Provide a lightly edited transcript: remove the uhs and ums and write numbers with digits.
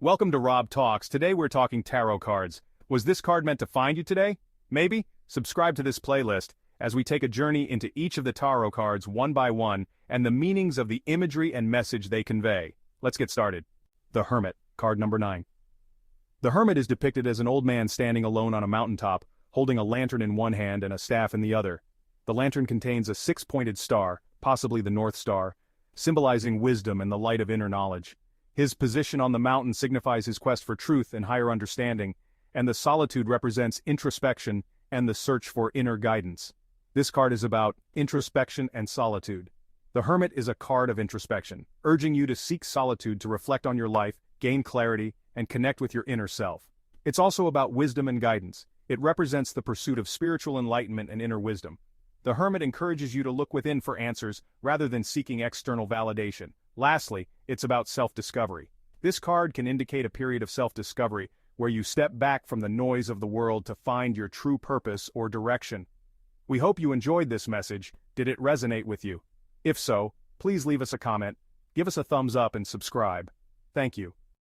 Welcome to Rob Talks. Today we're talking tarot cards. Was this card meant to find you today? Maybe? Subscribe to this playlist as we take a journey into each of the tarot cards one by one and the meanings of the imagery and message they convey. Let's get started. The Hermit, card number 9. The Hermit is depicted as an old man standing alone on a mountaintop, holding a lantern in one hand and a staff in the other. The lantern contains a six-pointed star, possibly the North Star, symbolizing wisdom and the light of inner knowledge. His position on the mountain signifies his quest for truth and higher understanding, and the solitude represents introspection and the search for inner guidance. This card is about introspection and solitude. The Hermit is a card of introspection, urging you to seek solitude to reflect on your life, gain clarity, and connect with your inner self. It's also about wisdom and guidance. It represents the pursuit of spiritual enlightenment and inner wisdom. The Hermit encourages you to look within for answers rather than seeking external validation. Lastly, it's about self-discovery. This card can indicate a period of self-discovery where you step back from the noise of the world to find your true purpose or direction. We hope you enjoyed this message. Did it resonate with you? If so, please leave us a comment, give us a thumbs up and subscribe. Thank you.